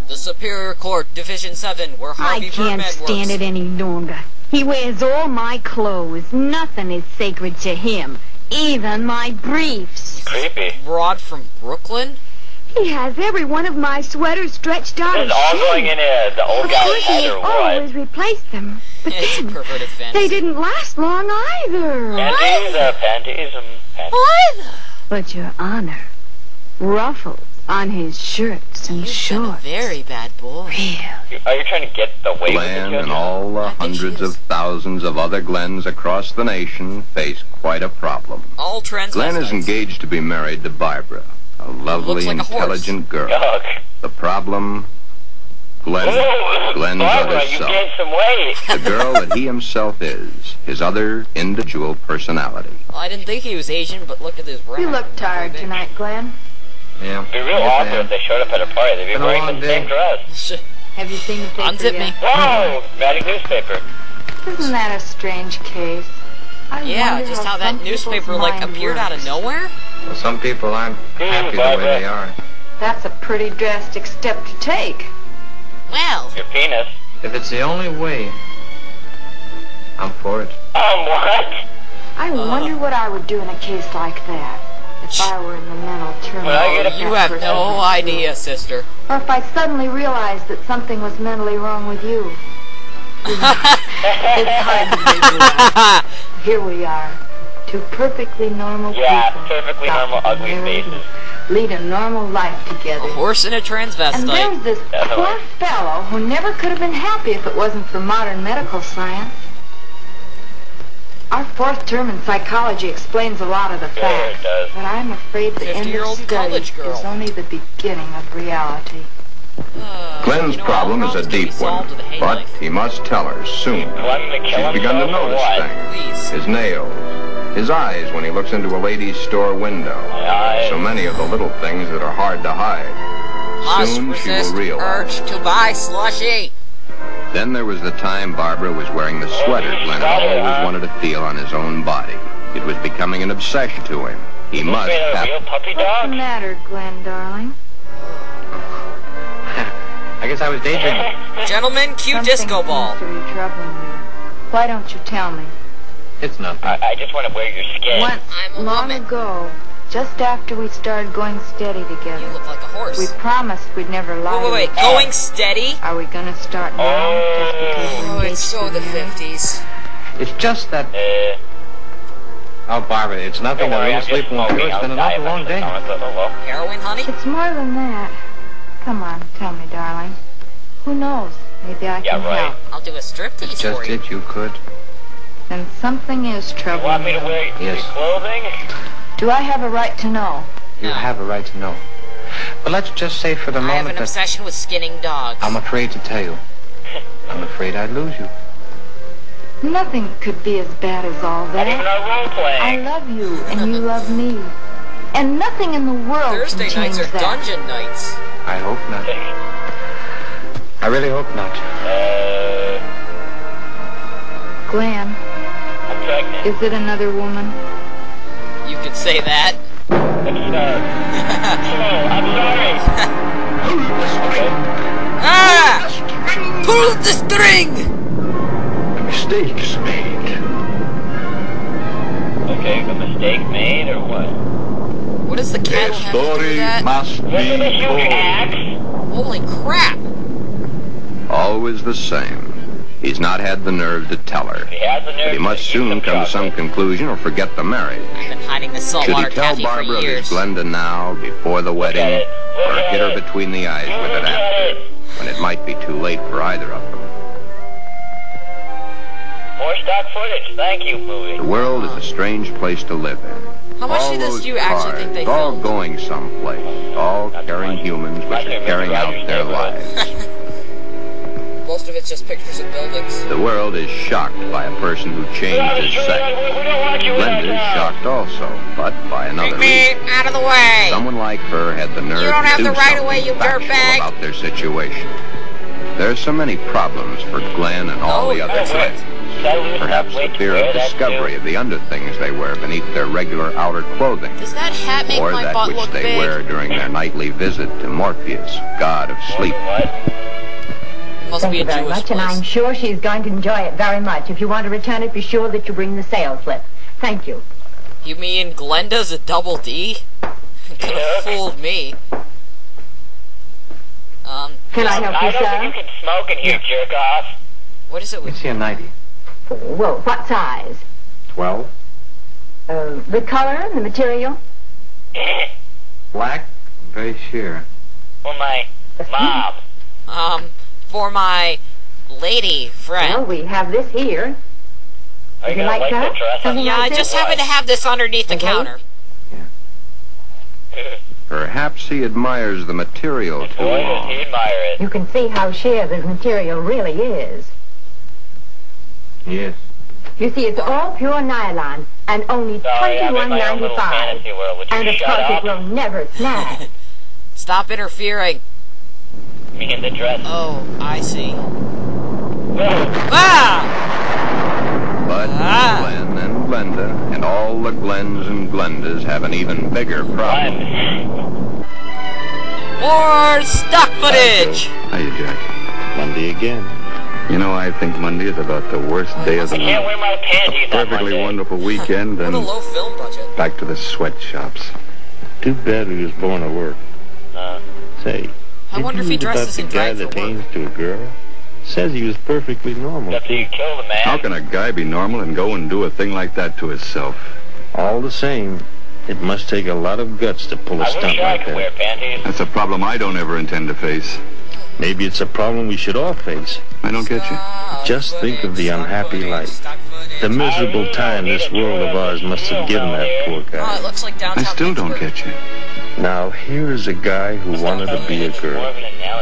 The Superior Court, Division 7, where Harvey Birdman works. I can't stand it any longer. He wears all my clothes. Nothing is sacred to him. Even my briefs. Creepy. Broad from Brooklyn? He has every one of my sweaters stretched out of It's all shape. going in the old guy's head or what? Always replaced them. But It's a then, perverted fantasy. they didn't last long either. Pantyism. But Your Honor, ruffles on his shirts and You've been a shorts. very bad boy. Real. Are you trying to get the weight Glen with and the all the I think she hundreds is. of thousands of other Glens across the nation face quite a problem. All transvestites. Glen is engaged to be married to Barbara, a lovely, like a horse. intelligent girl. Dog. The problem, Glen's Barbara, other you self. gained some weight. The girl that he himself is, his other individual personality. Well, I didn't think he was Asian, but look at his rack. You look tired tonight, Glen. Yeah. It'd be real awkward if they showed up at a party. They'd be Been a wearing long the day. same dress. Have you seen the paper Unzip yet? me. Whoa! Magic newspaper. Isn't that a strange case? I Yeah, wonder just how that some people's newspaper, like, mind appeared out of works. nowhere? Well, some people aren't happy the way Barbara. they are. That's a pretty drastic step to take. Well, Your penis. If it's the only way, I'm for it. What? I wonder what I would do in a case like that. If I were in the mental turmoil. Well, I get that you that have person no went idea, sister. through. Or if I suddenly realized that something was mentally wrong with you. It's hard to visualize. Here we are. Two perfectly normal Yeah, people. perfectly normal, gotten ugly married faces. and lead a normal life together. A horse and a And transvestite. there's this Definitely. poor fellow who never could have been happy if it wasn't for modern medical science. Our fourth term in psychology explains a lot of the Yeah, it facts, does. but I'm afraid the end of 50-year-old study college girl. is only the beginning of reality. Glen's You know, problem all is a problems can be deep one, solved with a hay but knife. he must tell her soon. Glenn to kill She's begun to himself or notice what? things. Please. His nails, his eyes when he looks into a lady's store window. Eyes. So many of the little things that are hard to hide. Must Soon she resist will realize. urge to buy slushy. Then there was the time Barbara was wearing the sweater Glen had always wanted to feel on his own body. It was becoming an obsession to him. He must Made a have real puppy What's dog? the matter, Glen, darling? I guess I was daydreaming. Gentlemen, cue Something disco ball. seems to be troubling you. Why don't you tell me? It's nothing. I just want to wear your skin. Once, I'm a long woman. ago, just after we started going steady You together, look like a horse. we promised we'd never lie. Wait. to each other. Going steady? Are we gonna start now? Just because we're Oh, engaged it's so to the be married? 50s. It's just that... Oh, Barbara, it's nothing. Don't I worry, will I'm sleep just in smoking. It's been an I'll die awful long day. eventually. Heroin, honey? It's more than that. Come on, tell me, darling. Who knows? Maybe I Yeah, can right. help. I'll do a striptease It's for just you. it, you could. Then something is You troubling want me to you. wear your Yes. clothing? Do I have a right to know? You No. have a right to know. But let's just say for the I have moment an that obsession with skinning dogs. I'm afraid to tell you. I'm afraid I'd lose you. Nothing could be as bad as all Not even that. our role I playing. love you, and you love me. And nothing in the world Thursday can change nights are that. dungeon nights. I hope not. I really hope not. Glen, I'm pregnant. is it another woman? You could say that. I'm sorry. Ah! Pull the string! mistakes made. Okay, a mistake made or what? What does the cattle have to do with that? Must Look at the be huge told. axe. Holy crap! Always the same. He's not had the nerve to tell her. He has the nerve But he must to eat soon some come to some chocolate. conclusion or forget the marriage. I've been hiding this Should he saltwater tell taffy for Barbara of his years. Glenda now, before the wedding, at it. Look or at hit her it. between the eyes with it Look at after, it. when it might be too late for either of them? More stock footage. Thank you, movie. The world is a strange place to live in. How much All of this those do you actually cars, think they all filmed? going someplace, all Not carrying much. humans which Like are in carrying Mr. out Rogers' their neighborhood. lives. Most of it's just pictures of buildings. The world is shocked by a person who changed his sex. We don't want you right Glenda's now. shocked also, but by another reason. Out of the way! Someone like her had the nerve don't to have do the right of way, something you factual dirtbag. about their situation. There's so many problems for Glen and all Oh, the other that's Glens. right. Perhaps the fear of discovery of the underthings they wear beneath their regular outer clothing. Does that hat make Or my that butt which look they big? wear during their nightly visit to Morpheus, god of sleep. It must Thank be you a very Jewish much, place. and I'm sure she's going to enjoy it very much. If you want to return it, be sure that you bring the sale slip. Thank you. You mean Glenda's a double D? Could have fooled me. Can I help you, I don't think sir? you can smoke in here, jerk off. What is it Let me with see a 90. Well, what size? 12. The color, the material? Black, very sheer. For my mom. for my lady friend. Well, we have this here. Are you Would you gonna like like that? the dress? Something Yeah, I like just this? happen to have this underneath the counter. Perhaps he admires the material too Boy, does long. he admire it. You can see how sheer this material really is. Yes. You see, it's all pure nylon and only Sorry, I'm in my own little $21.95. fantasy world. Would you And of shut course, up? it will never snag. Stop interfering. Me and the dress. Oh, I see. Whoa. Ah! But Glen and Glenda and all the Glens and Glendas have an even bigger problem. More stock footage! Hiya, Jack. Monday again. You know, I think Monday is about the worst day of the I can't month. wear my panties on Perfectly Monday. wonderful weekend, What a and low film budget. back to the sweatshops. Too bad we was born to work. Say, I wonder if he dresses in drag for work. to a girl? Says he was perfectly normal. After you kill the man. How can a guy be normal and go and do a thing like that to himself? All the same, it must take a lot of guts to pull a I stunt wish I like could wear that. panties. That's a problem I don't ever intend to face. Maybe it's a problem we should all face. I don't get you. Just think of the unhappy life. The miserable time this world of ours must have given that poor Oh, it guy. looks like downtown I still don't Pittsburgh. get you. Now, here is a guy who wanted to be a girl.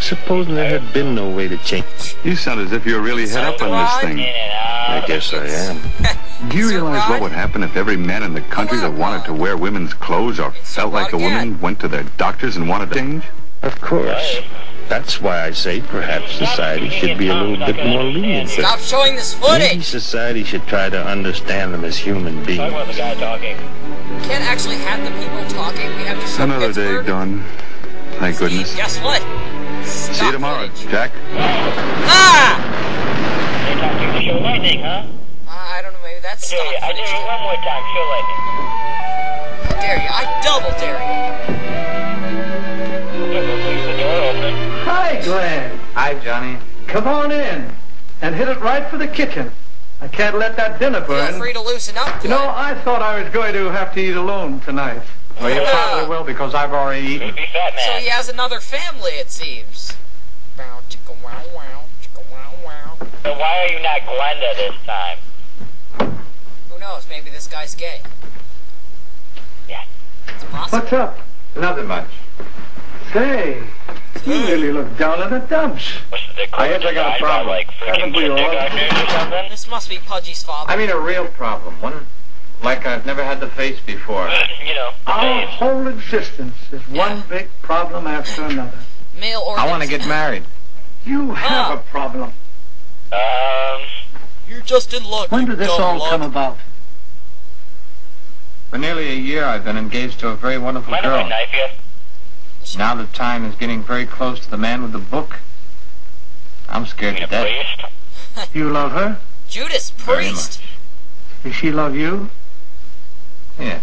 Supposing there had been no way to change. You sound as if you're really head up on this thing. I guess I am. Do you realize what would happen if every man in the country that wanted to wear women's clothes or felt like a woman went to their doctors and wanted to change? Of course. That's why I say perhaps society should be a little bit more lenient. Stop showing this Maybe footage! society should try to understand them as human Talk beings. about the guy talking. We can't actually have the people talking. We have to show Another day Pittsburgh. done. Thank Steve, goodness. guess what? See Stock you tomorrow, footage. Jack. Ah! You're talking to show lightning, huh? I don't know, maybe that's I dare stock you. I footage. dare you one more time. Show lightning. How dare you? I double dare Leave the door open. Hi, Glen. Hi, Johnny. Come on in and hit it right for the kitchen. I can't let that dinner you. Feel burn. free to loosen up, You Glen. know, I thought I was going to have to eat alone tonight. Well, you probably will because I've already eaten. Be fat man. So he has another family, it seems. Wow, chicka wow wow, chicka wow wow. So why are you not Glenda this time? Who knows? Maybe this guy's gay. Yeah. It's possible. What's up? Nothing much. Say, you really look down in the dumps. What's the I guess I got a design problem. by, like freaking That'll be all right. kindergartners or something? This must be Pudgy's father. I mean a real problem. One like I've never had to face before. You know, the Our days. whole existence is one big problem after another. Male organs. I want to get married. You have a problem. You're just in luck. When you did this dumb all lug. come about? For nearly a year, I've been engaged to a very wonderful Mind if I girl. knife you? Now the time is getting very close to the man with the book. I'm You scared mean to a death. priest? You love her? Judas Very Priest. Does she love you? Yes.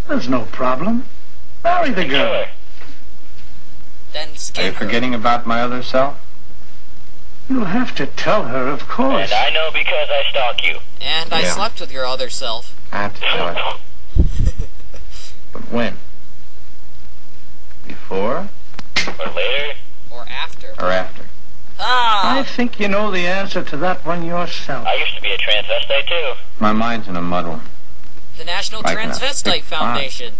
There's no problem. Marry the Kill girl. her. Then Are skin you her. forgetting about my other self? You'll have to tell her, of course. And I know because I stalk you. And I Yeah. slept with your other self. I have to tell her. But when? Before Or later. Or after. or after? Ah! I think you know the answer to that one yourself. I used to be a transvestite too. My mind's in a muddle. The National Like in a Transvestite big pond. Foundation.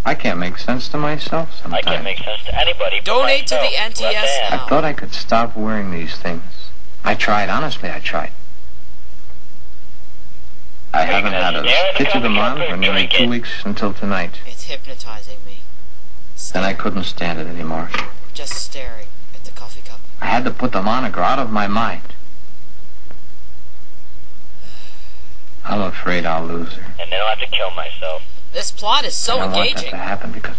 I can't make sense to myself I sometimes. can't make sense to anybody. but Donate to the myself. NTS Left hand. I thought I could stop wearing these things. I tried, honestly, I tried. I you haven't gonna had a stare at the stitch of them coffee on cup or for nearly drink 2 it? weeks until tonight. It's hypnotizing me. Then I couldn't stand it anymore. Just staring at the coffee cup. I had to put them on or go out of my mind. I'm afraid I'll lose her. And then I'll have to kill myself. This plot is so I don't want that engaging. to happen because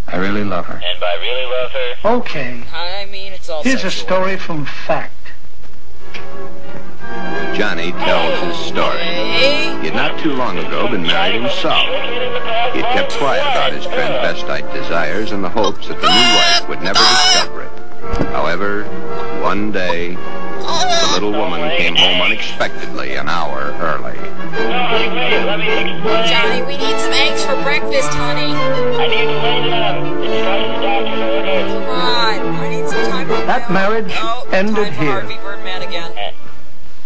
I really love her. And by really love her... Okay, I mean, it's all here's a sexual. story from fact. Johnny tells his story. He had not too long ago been married himself. He had kept quiet about his transvestite desires in the hopes that the new wife would never discover it. However, one day, the little woman came home unexpectedly an hour early. Johnny, we need some eggs for breakfast, honey. I need to lay them. It's got the doctor's order. Come on, I need some time. That marriage ended time for here. Harvey Birdman again.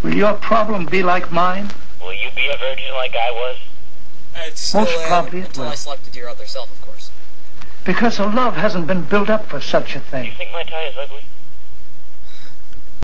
Will your problem be like mine? Will you be a virgin like I was? It's still Most probably it until will. I slept with your other self, of course. Because a love hasn't been built up for such a Do thing. you think my tie is ugly?